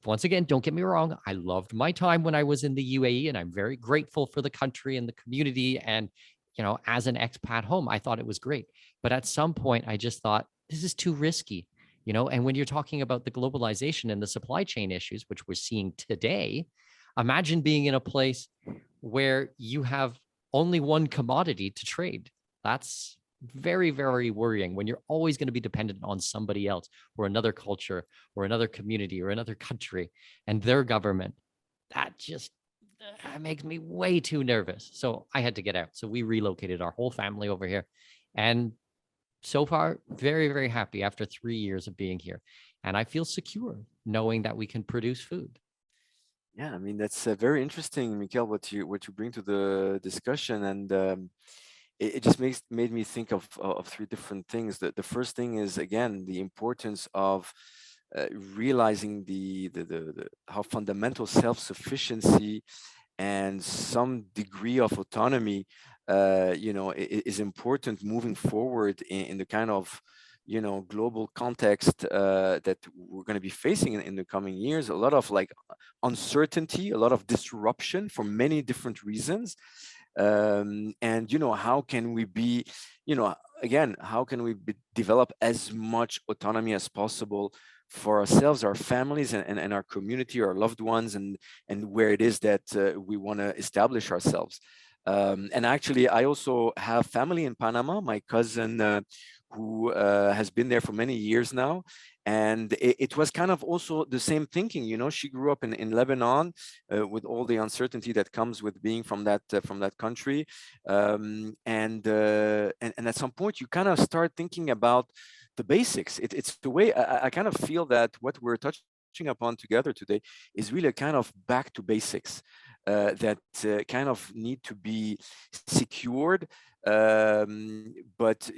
once again, don't get me wrong, I loved my time when I was in the UAE, and I'm very grateful for the country and the community. And, as an expat home, I thought it was great. But at some point, I just thought, this is too risky, and when you're talking about the globalization and the supply chain issues, which we're seeing today, imagine being in a place where you have only one commodity to trade. That's very, very worrying when you're always going to be dependent on somebody else, or another culture, or another community, or another country and their government. That just makes me way too nervous. So I had to get out. So we relocated our whole family over here. And so far, very, very happy after 3 years of being here. And I feel secure knowing that we can produce food. Yeah, I mean, that's very interesting, Mikhail, what you bring to the discussion. And it just made me think of three different things. The first thing is, again, the importance of realizing the how fundamental self-sufficiency and some degree of autonomy is important moving forward in the kind of global context that we're going to be facing in the coming years. A lot of like uncertainty, a lot of disruption for many different reasons. And how can we be, again, how can we develop as much autonomy as possible for ourselves, our families, and our community, our loved ones, and where it is that we want to establish ourselves. And actually, I also have family in Panama. My cousin, who has been there for many years now, and it was kind of also the same thinking. She grew up in Lebanon with all the uncertainty that comes with being from that country, and at some point you kind of start thinking about the basics. It's the way I kind of feel that what we're touching upon together today is really a kind of back to basics that kind of need to be secured. But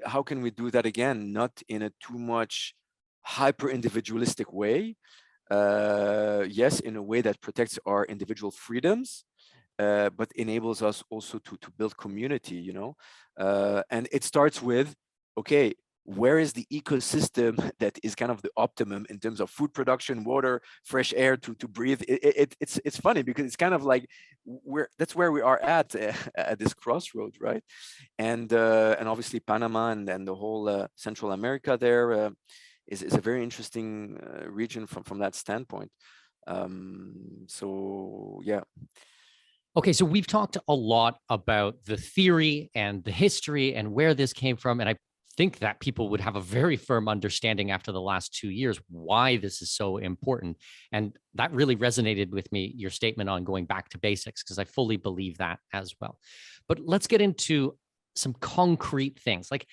how can we do that again? Not in a too much hyper individualistic way. Yes, in a way that protects our individual freedoms, but enables us also to build community. And it starts with, okay, where is the ecosystem that is kind of the optimum in terms of food production, water, fresh air to breathe. It's funny because it's kind of like that's where we are at this crossroad, right? And obviously Panama and the whole Central America there is a very interesting region from that standpoint. So yeah. Okay, so we've talked a lot about the theory and the history and where this came from. And I think that people would have a very firm understanding after the last 2 years why this is so important. And that really resonated with me, your statement on going back to basics, because I fully believe that as well. But let's get into some concrete things. Like,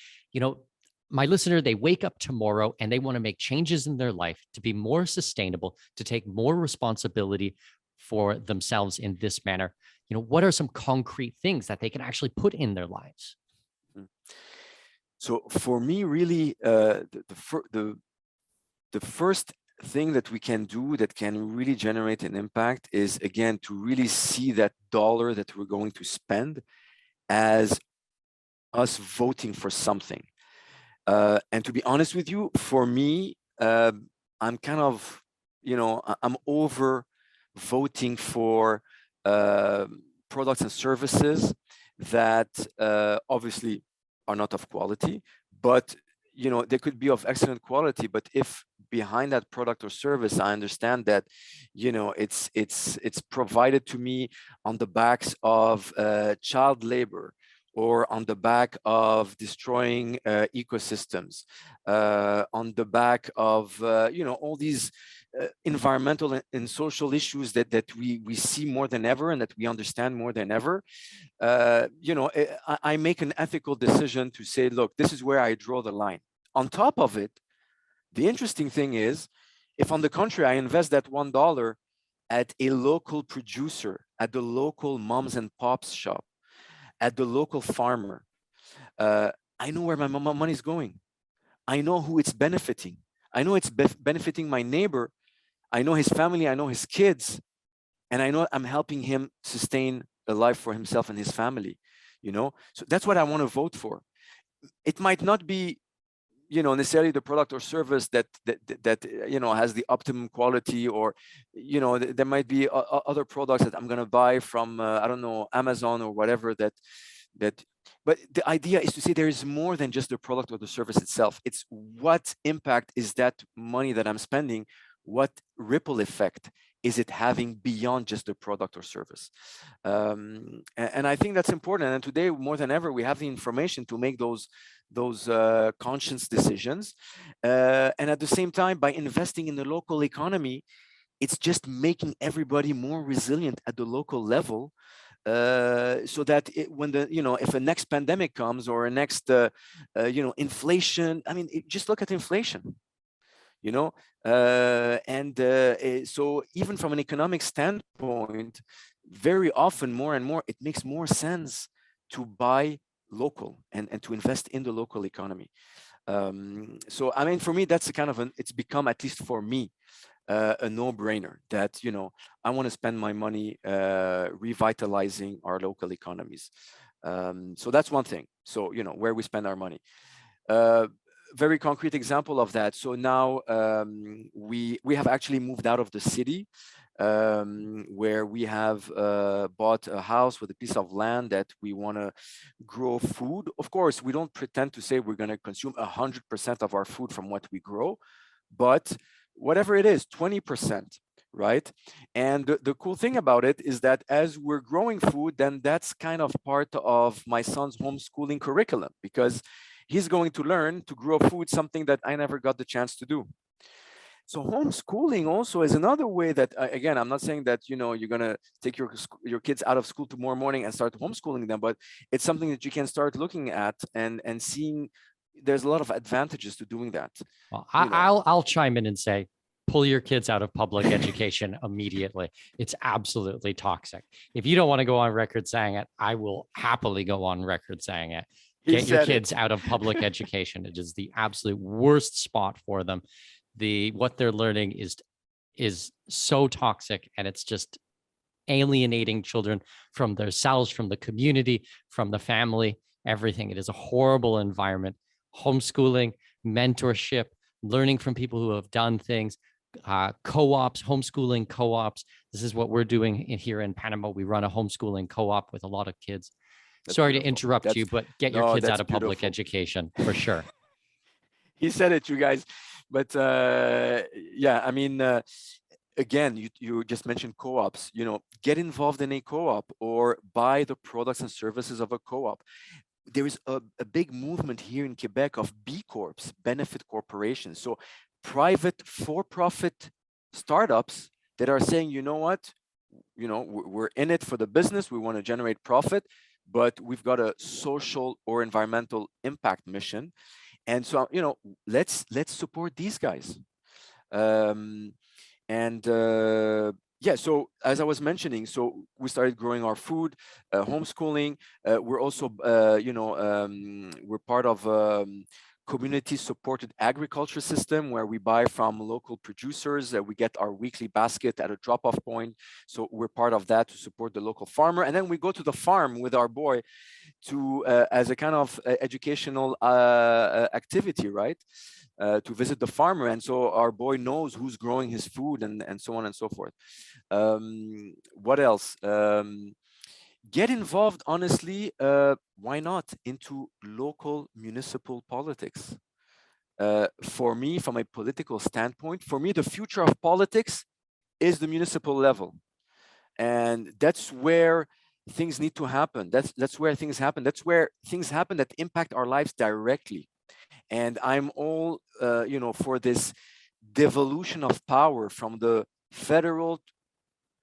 my listener, they wake up tomorrow and they want to make changes in their life to be more sustainable, to take more responsibility for themselves in this manner. What are some concrete things that they can actually put in their lives? So for me, really, the first thing that we can do that can really generate an impact is, again, to really see that dollar that we're going to spend as us voting for something. And to be honest with you, for me, I'm kind of, I'm over voting for products and services that obviously are not of quality, but they could be of excellent quality. But if behind that product or service, I understand that it's provided to me on the backs of child labor, or on the back of destroying ecosystems, on the back of all these environmental and social issues that we see more than ever and that we understand more than ever, I make an ethical decision to say, look, this is where I draw the line. On top of it, the interesting thing is, if on the contrary, I invest that $1 at a local producer, at the local moms and pops shop, at the local farmer, I know where my money is going. I know who it's benefiting. I know it's benefiting my neighbor. I know his family. I know his kids. And I know I'm helping him sustain a life for himself and his family, So that's what I want to vote for. It might not be, necessarily the product or service that has the optimum quality, or, there might be other products that I'm going to buy from, I don't know, Amazon or whatever but the idea is to say there is more than just the product or the service itself. It's what impact is that money that I'm spending? What ripple effect is it having beyond just the product or service? And I think that's important. And today, more than ever, we have the information to make those conscious decisions. And at the same time, by investing in the local economy, it's just making everybody more resilient at the local level. So that when if a next pandemic comes, or a next inflation, just look at inflation, so even from an economic standpoint, very often, more and more, it makes more sense to buy local and to invest in the local economy. So for me, that's it's become, at least for me, a no-brainer that I want to spend my money revitalizing our local economies. So that's one thing. So where we spend our money. Very concrete example of that. So now we have actually moved out of the city, where we have bought a house with a piece of land that we want to grow food. Of course, we don't pretend to say we're going to consume 100% of our food from what we grow, but whatever it is, 20%, right? And the cool thing about it is that as we're growing food, then that's kind of part of my son's homeschooling curriculum, because he's going to learn to grow food, something that I never got the chance to do. So homeschooling also is another way that, again, I'm not saying that, you're going to take your kids out of school tomorrow morning and start homeschooling them, but it's something that you can start looking at and seeing. There's a lot of advantages to doing that. Well, I'll chime in and say, pull your kids out of public education immediately. It's absolutely toxic. If you don't want to go on record saying it, I will happily go on record saying it. Get your kids out of public education. It is the absolute worst spot for them. What they're learning is so toxic, and it's just alienating children from themselves, from the community, from the family, everything. It is a horrible environment. homeschooling, mentorship, learning from people who have done things, co-ops, homeschooling co-ops. This is what we're doing here in Panama. We run a homeschooling co-op with a lot of kids. That's Sorry to beautiful. interrupt That's you, but get your no, kids that's out of public beautiful. education for sure. He said it, you guys. But yeah, I mean, again, you just mentioned co-ops. You know, get involved in a co-op or buy the products and services of a co-op. There is a big movement here in Quebec of B Corps, benefit corporations. So private for-profit startups that are saying, you know what, you know, we're in it for the business. We want to generate profit, but we've got a social or environmental impact mission. And so, you know, let's support these guys. And yeah, so as I was mentioning, so we started growing our food, homeschooling. We're also, you know, we're part of community supported agriculture system where we buy from local producers. We get our weekly basket at a drop-off point. So we're part of that to support the local farmer. And then we go to the farm with our boy to as a kind of educational activity, right? To visit the farmer. And so our boy knows who's growing his food and so on and so forth. What else? Get involved, honestly, why not, into local municipal politics? For me, from a political standpoint, for me, the future of politics is the municipal level. And that's where things need to happen. That's where things happen. That's where things happen that impact our lives directly. And I'm all, you know, for this devolution of power from the federal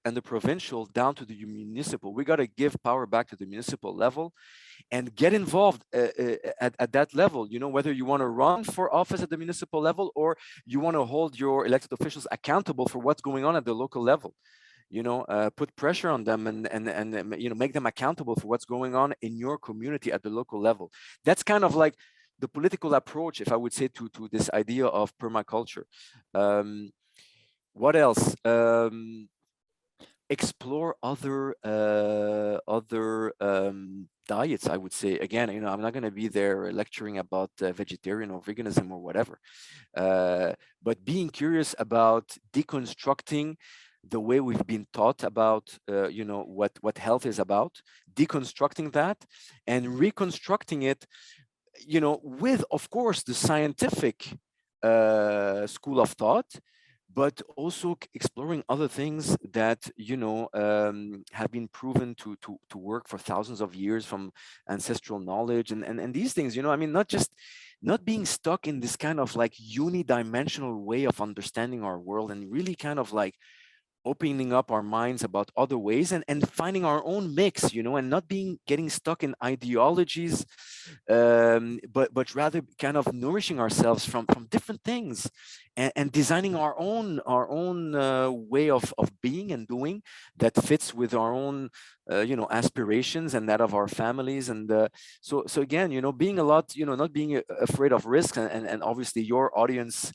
and the provincial down to the municipal. We got to give power back to the municipal level and get involved at that level. You know, whether you want to run for office at the municipal level or you want to hold your elected officials accountable for what's going on at the local level. You know, put pressure on them and you know, make them accountable for what's going on in your community at the local level. That's kind of like the political approach, if I would say, to this idea of permaculture. What else? Explore other diets, I would say. Again, you know, I'm not going to be there lecturing about vegetarian or veganism or whatever, but being curious about deconstructing the way we've been taught about, you know, what health is about, deconstructing that and reconstructing it, you know, with, of course, the scientific school of thought, but also exploring other things that, you know, have been proven to work for thousands of years from ancestral knowledge and these things, you know, I mean, not being stuck in this kind of like unidimensional way of understanding our world and really kind of like opening up our minds about other ways and finding our own mix, you know, and not getting stuck in ideologies, but rather kind of nourishing ourselves from different things and designing our own way of being and doing that fits with our own you know, aspirations and that of our families. And so again, you know, being a lot, you know, not being afraid of risks and obviously your audience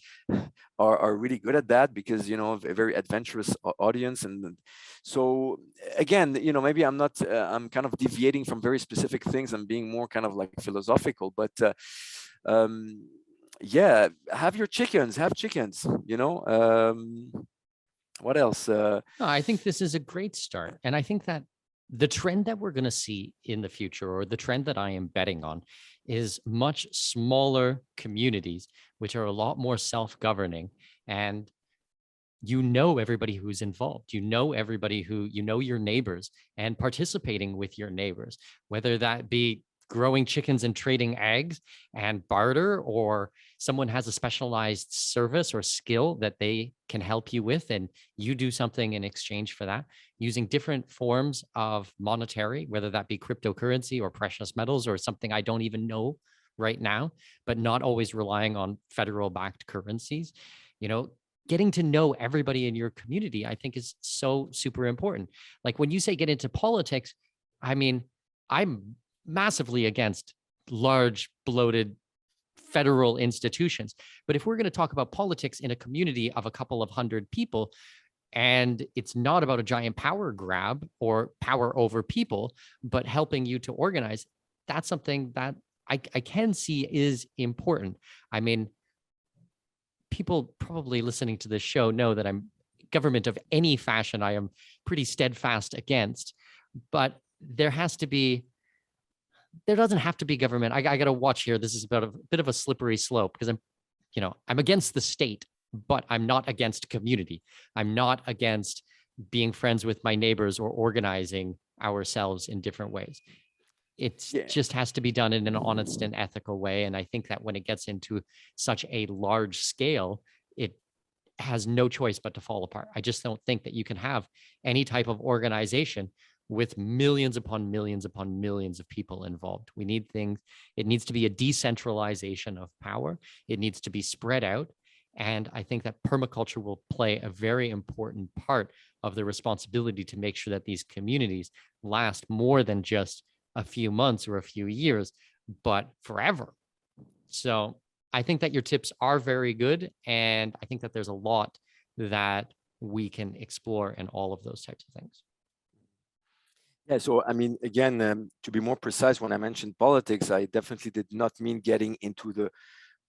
are really good at that because, you know, a very adventurous audience. And so again, you know, maybe I'm not I'm kind of deviating from very specific things and being more kind of like philosophical, but yeah, have chickens, you know. What else? No, I think this is a great start. And I think that the trend that we're going to see in the future, or the trend that I am betting on, is much smaller communities, which are a lot more self-governing. And you know everybody who's involved. You know everybody who, you know your neighbors and participating with your neighbors, whether that be growing chickens and trading eggs and barter, or someone has a specialized service or skill that they can help you with and you do something in exchange for that, using different forms of monetary, whether that be cryptocurrency or precious metals or something I don't even know right now, but not always relying on federal backed currencies. You know, getting to know everybody in your community, I think, is so super important. Like when you say get into politics, I mean, I'm massively against large, bloated federal institutions. But if we're going to talk about politics in a community of a couple of hundred people, and it's not about a giant power grab or power over people, but helping you to organize, that's something that I can see is important. I mean, people probably listening to this show know that I'm government of any fashion I am pretty steadfast against, but there doesn't have to be government. I got to watch here. This is about a bit of a slippery slope because I'm against the state, but I'm not against community. I'm not against being friends with my neighbors or organizing ourselves in different ways. It Yeah. just has to be done in an honest and ethical way. And I think that when it gets into such a large scale, it has no choice but to fall apart. I just don't think that you can have any type of organization with millions upon millions upon millions of people involved. We need things, it needs to be a decentralization of power. It needs to be spread out. And I think that permaculture will play a very important part of the responsibility to make sure that these communities last more than just a few months or a few years, but forever. So I think that your tips are very good. And I think that there's a lot that we can explore in all of those types of things. Yeah, so I mean, again, to be more precise, when I mentioned politics, I definitely did not mean getting into the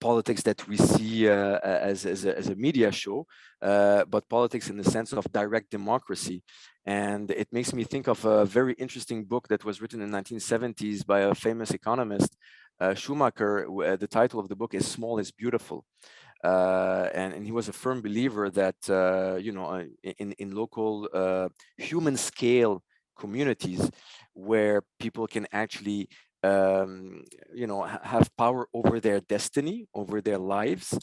politics that we see as a media show, but politics in the sense of direct democracy. And it makes me think of a very interesting book that was written in the 1970s by a famous economist, Schumacher. The title of the book is Small is Beautiful. And he was a firm believer that, in local human scale communities where people can actually have power over their destiny, over their lives.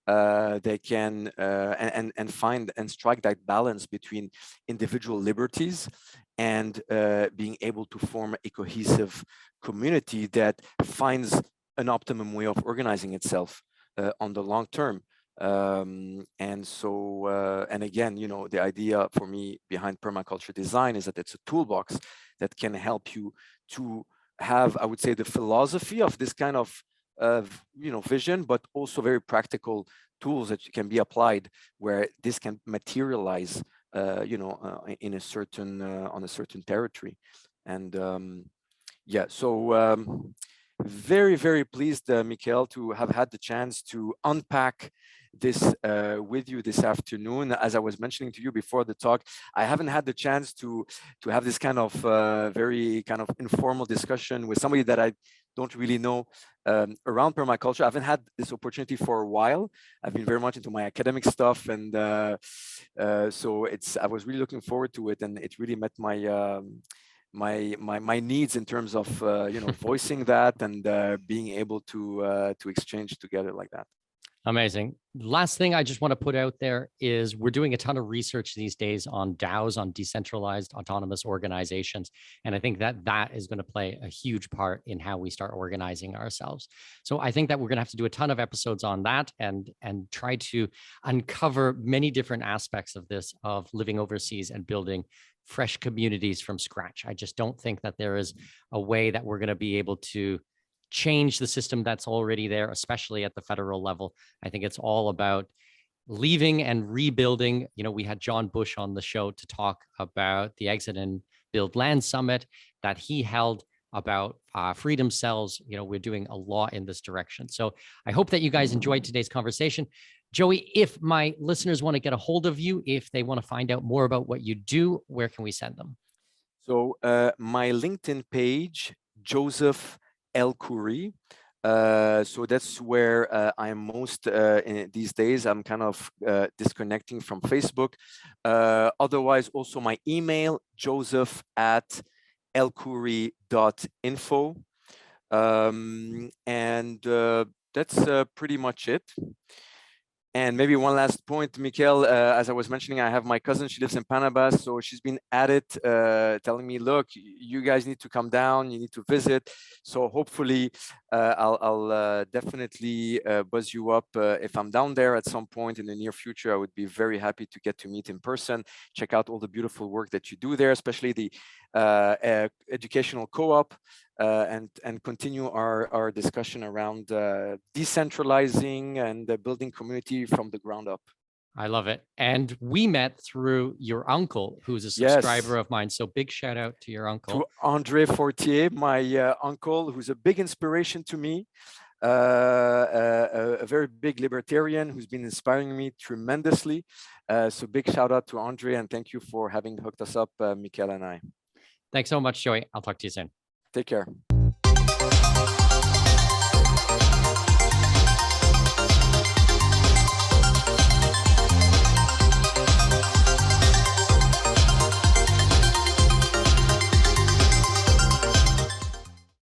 They can and find and strike that balance between individual liberties and being able to form a cohesive community that finds an optimum way of organizing itself on the long term. And again, the idea for me behind permaculture design is that it's a toolbox that can help you to have, I would say, the philosophy of this kind of vision, but also very practical tools that can be applied where this can materialize, in a certain on a certain territory. And yeah, so very, very pleased, Mikhail, to have had the chance to unpack this with you this afternoon. As I was mentioning to you before the talk, I haven't had the chance to have this kind of very kind of informal discussion with somebody that I don't really know around permaculture. I haven't had this opportunity for a while. I've been very much into my academic stuff, and so I was really looking forward to it, and it really met my needs in terms of voicing that and being able to exchange together like that. Amazing. Last thing I just want to put out there is we're doing a ton of research these days on DAOs, on decentralized autonomous organizations. And I think that that is going to play a huge part in how we start organizing ourselves. So I think that we're going to have to do a ton of episodes on that and try to uncover many different aspects of this, of living overseas and building fresh communities from scratch. I just don't think that there is a way that we're going to be able to change the system that's already there, especially at the federal level. I think it's all about leaving and rebuilding. We had John Bush on the show to talk about the Exit and Build Land Summit that he held about freedom cells. We're doing a lot in this direction. So I hope that you guys enjoyed today's conversation. Joey, if my listeners want to get a hold of you, if they want to find out more about what you do, where can we send them? So my LinkedIn page, Joseph El-Khoury. So that's where I'm most these days. I'm kind of disconnecting from Facebook. Otherwise, also my email, joseph@elkhoury.info. And that's pretty much it. And maybe one last point, Mikhail, as I was mentioning, I have my cousin, she lives in Panama, so she's been at it, telling me, look, you guys need to come down, you need to visit. So hopefully I'll definitely buzz you up if I'm down there at some point in the near future. I would be very happy to get to meet in person, check out all the beautiful work that you do there, especially the educational co-op, and continue our discussion around decentralizing and building community from the ground up. I love it. And we met through your uncle, who's a subscriber Yes, of mine. So big shout out to your to uncle. Andre Fortier, my uncle, who's a big inspiration to me. A very big libertarian who's been inspiring me tremendously. So big shout out to Andre, and thank you for having hooked us up, Michael and I. Thanks so much, Joey. I'll talk to you soon. Take care.